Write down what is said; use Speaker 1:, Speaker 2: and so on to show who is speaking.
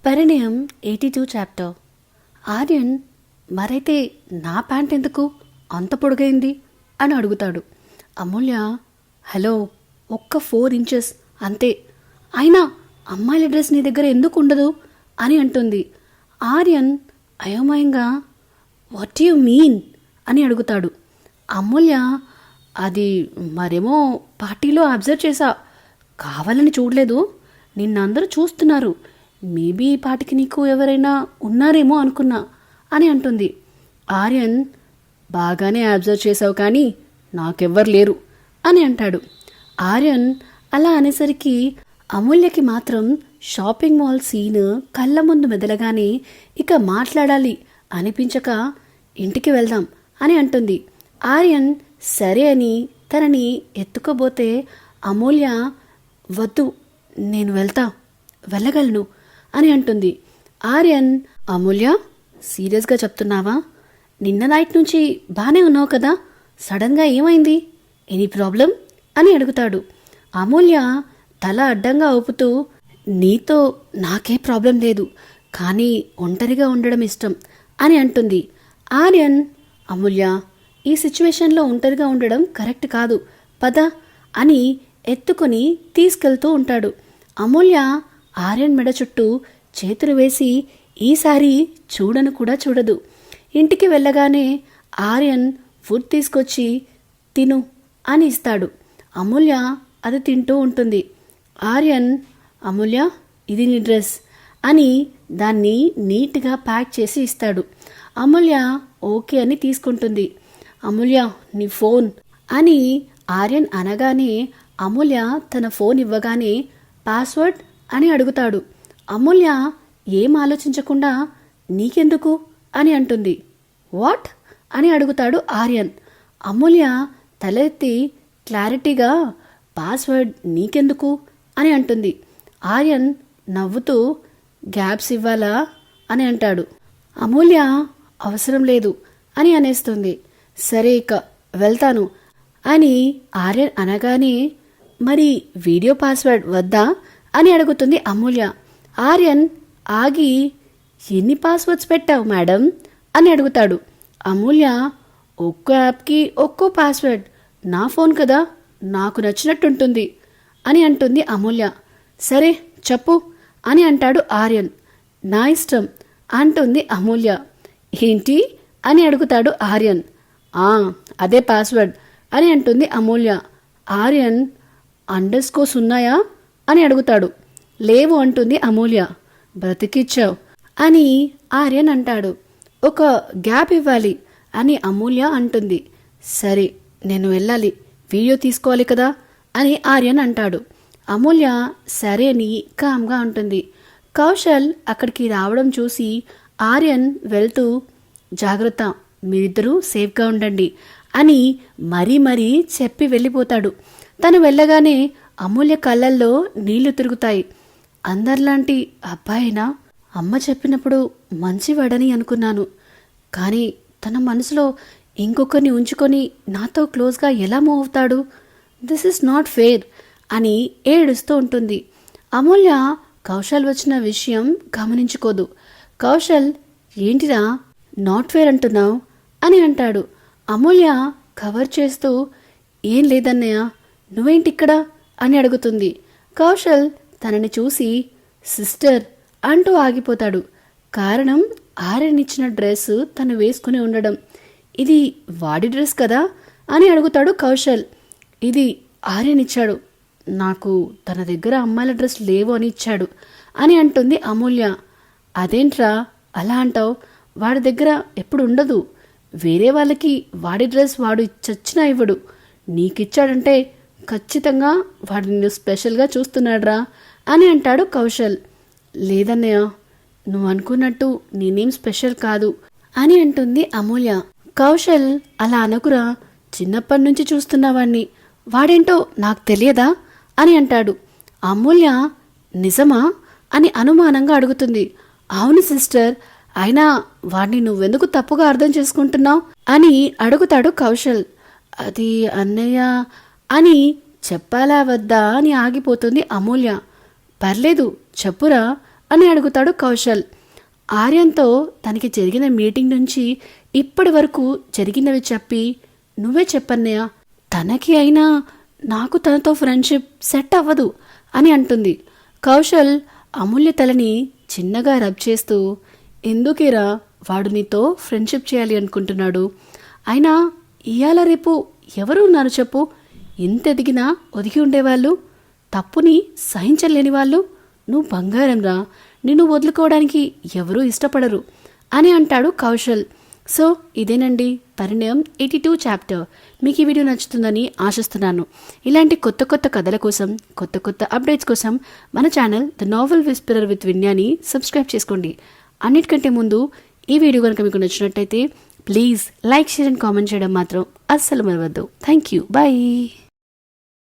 Speaker 1: పరిణయం 82 chapter. Aryan మరైతే నా pant ఎందుకు అంత పొడుగైంది అని అడుగుతాడు. అమూల్య హలో, ఒక్క 4 ఇంచెస్ అంతే, అయినా అమ్మాయిల డ్రెస్ నీ దగ్గర ఎందుకు ఉండదు అని అంటుంది. ఆర్యన్ అయోమయంగా వాట్ యు మీన్ అని అడుగుతాడు. అమూల్య అది మరేమో పార్టీలో అబ్జర్వ్ చేశా, కావాలని చూడలేదు, నిన్నందరూ చూస్తున్నారు, మేబీ ఈ పాటికి నీకు ఎవరైనా ఉన్నారేమో అనుకున్నా అని అంటుంది. ఆర్యన్ బాగానే అబ్జర్వ్ చేసావు కానీ నాకెవ్వరు లేరు అని అంటాడు. ఆర్యన్ అలా అనేసరికి అమూల్యకి మాత్రం షాపింగ్ మాల్ సీన్ కళ్ళ ముందు మెదలగానే ఇక మాట్లాడాలి అనిపించక ఇంటికి వెళ్దాం అని అంటుంది. ఆర్యన్ సరే అని తనని ఎత్తుకోబోతే అమూల్య వద్దు, నేను వెళ్ళగలను అని అంటుంది. ఆర్యన్ అమూల్య సీరియస్గా చెప్తున్నావా? నిన్న నైట్ నుంచి బాగానే ఉన్నావు కదా, సడన్గా ఏమైంది, ఎనీ ప్రాబ్లం అని అడుగుతాడు. అమూల్య తల అడ్డంగా ఊపుతూ నీతో నాకే ప్రాబ్లం లేదు, కానీ ఒంటరిగా ఉండడం ఇష్టం అని అంటుంది. ఆర్యన్ అమూల్య ఈ సిచ్యువేషన్లో ఒంటరిగా ఉండడం కరెక్ట్ కాదు, పద అని ఎత్తుకొని తీసుకెళ్తూ ఉంటాడు. అమూల్య ఆర్యన్ మెడ చుట్టూ చేతులు వేసి ఈసారి చూడను కూడా చూడదు. ఇంటికి వెళ్ళగానే ఆర్యన్ ఫుడ్ తీసుకొచ్చి తిను అని ఇస్తాడు. అమూల్య అది తింటూ ఉంటుంది. ఆర్యన్ అమూల్య ఇది నీ డ్రెస్ అని దాన్ని నీట్గా ప్యాక్ చేసి ఇస్తాడు. అమూల్య ఓకే అని తీసుకుంటుంది. అమూల్య నీ ఫోన్ అని ఆర్యన్ అనగానే అమూల్య తన ఫోన్ ఇవ్వగానే పాస్వర్డ్ అని అడుగుతాడు. అమూల్య ఏం ఆలోచించకుండా నీకెందుకు అని అంటుంది. వాట్ అని అడుగుతాడు ఆర్యన్. అమూల్య తల ఎత్తి క్లారిటీగా పాస్వర్డ్ నీకెందుకు అని అంటుంది. ఆర్యన్ నవ్వుతూ గ్యాప్స్ ఇవ్వాలా అని అంటాడు. అమూల్య అవసరం లేదు అని అనేస్తుంది. సరే ఇక వెళ్తాను అని ఆర్యన్ అనగానే మరి వీడియో పాస్వర్డ్ వద్దా అని అడుగుతుంది అమూల్య. ఆర్యన్ ఆగి ఎన్ని పాస్వర్డ్స్ పెట్టావు మేడం అని అడుగుతాడు. అమూల్య ఒక్కో యాప్కి ఒక్కో పాస్వర్డ్, నా ఫోన్ కదా, నాకు నచ్చినట్టుంటుంది అని అంటుంది అమూల్య. సరే చెప్పు అని అంటాడు ఆర్యన్. నా ఇష్టం అంటుంది అమూల్య. ఏంటి అని అడుగుతాడు ఆర్యన్. అదే పాస్వర్డ్ అని అంటుంది అమూల్య. ఆర్యన్ అండర్స్కోర్స్ ఉన్నాయా అని అడుగుతాడు. లేవు అంటుంది అమూల్య. బ్రతికిచ్చావు అని ఆర్యన్ అంటాడు. ఒక గ్యాప్ ఇవ్వాలి అని అమూల్య అంటుంది. సరే నేను వెళ్ళాలి, వీడియో తీసుకోవాలి కదా అని ఆర్యన్ అంటాడు. అమూల్య సరే అని కామ్గా ఉంటుంది. కౌశల్ అక్కడికి రావడం చూసి ఆర్యన్ వెళ్తూ జాగ్రత్త, మీరిద్దరూ సేఫ్గా ఉండండి అని మరీ చెప్పి వెళ్ళిపోతాడు. తను వెళ్ళగానే అమూల్య కళ్ళల్లో నీళ్లు తిరుగుతాయి. అందరిలాంటి అబ్బాయినా, అమ్మ చెప్పినప్పుడు మంచివాడని అనుకున్నాను, కానీ తన మనసులో ఇంకొకరిని ఉంచుకొని నాతో క్లోజ్గా ఎలా మూవ్ అవుతాడు? దిస్ ఇస్ నాట్ ఫెయిర్ అని ఏడుస్తూ ఉంటుంది. అమూల్య కౌశల్ వచ్చిన విషయం గమనించుకోదు. కౌశల్ ఏంటిరా నాట్ ఫెయిర్ అంటున్నావు అని అంటాడు. అమూల్య కవర్ చేస్తూ ఏం లేదన్నయ్య, నువ్వేంటిక్కడ అని అడుగుతుంది. కౌశల్ తనని చూసి సిస్టర్ అంటూ ఆగిపోతాడు. కారణం ఆర్యన్ ఇచ్చిన డ్రెస్ తను వేసుకుని ఉండడం. ఇది వాడి డ్రెస్ కదా అని అడుగుతాడు కౌశల్. ఇది ఆర్యన్ ఇచ్చాడు, నాకు తన దగ్గర అమ్మాయిల డ్రెస్ లేవు అని ఇచ్చాడు అని అంటుంది అమూల్య. అదేంట్రా అలా అంటావు, వాడి దగ్గర ఎప్పుడు ఉండదు, వేరే వాళ్ళకి వాడి డ్రెస్ వాడు చచ్చినా ఇవ్వడు, నీకిచ్చాడంటే ఖచ్చితంగా వాడు నిన్ను స్పెషల్గా చూస్తున్నాడ్రా అని అంటాడు కౌశల్. లేదన్నయ్య, నువ్వు అనుకున్నట్టు నేనేం స్పెషల్ కాదు అని అంటుంది అమూల్య. కౌశల్ అలా అనకురా, చిన్నప్పటి నుంచి చూస్తున్నవాణ్ణి, వాడేంటో నాకు తెలియదా అని అంటాడు. అమూల్య నిజమా అని అనుమానంగా అడుగుతుంది. అవును సిస్టర్, అయినా వాడిని నువ్వెందుకు తప్పుగా అర్థం చేసుకుంటున్నావు అని అడుగుతాడు కౌశల్. అది అన్నయ్య అని చెప్పాలా వద్దా అని ఆగిపోతుంది అమూల్య. పర్లేదు చెప్పురా అని అడుగుతాడు కౌశల్. ఆర్యన్తో తనకి జరిగిన మీటింగ్ నుంచి ఇప్పటి వరకు జరిగినవి చెప్పి, నువ్వే చెప్పన్నయ్య, తనకి అయినా నాకు తనతో ఫ్రెండ్షిప్ సెట్ అవ్వదు అని అంటుంది. కౌశల్ అమూల్య తలని చిన్నగా రబ్ చేస్తూ, ఎందుకేరా వాడు నీతో ఫ్రెండ్షిప్ చేయాలి అనుకుంటున్నాడు? అయినా ఇవాళ రేపు ఎవరు ఉన్నారు చెప్పు? ఇంత ఎదిగినా ఒదిగి ఉండేవాళ్ళు, తప్పుని సహించలేని వాళ్ళు. నువ్వు బంగారం రా, నిన్ను వదులుకోవడానికి ఎవరూ ఇష్టపడరు అని అంటాడు కౌశల్. సో ఇదేనండి పరిణయం 82 చాప్టర్. మీకు ఈ వీడియో నచ్చుతుందని ఆశిస్తున్నాను. ఇలాంటి కొత్త కొత్త కథల కోసం, కొత్త కొత్త అప్డేట్స్ కోసం మన channel the novel whisperer with Vinyani subscribe చేసుకోండి. అన్నిటికంటే ముందు ఈ వీడియో కనుక మీకు నచ్చినట్టయితే please like, share and comment చేయడం మాత్రం అస్సలు మరవద్దు. Thank you. బాయ్.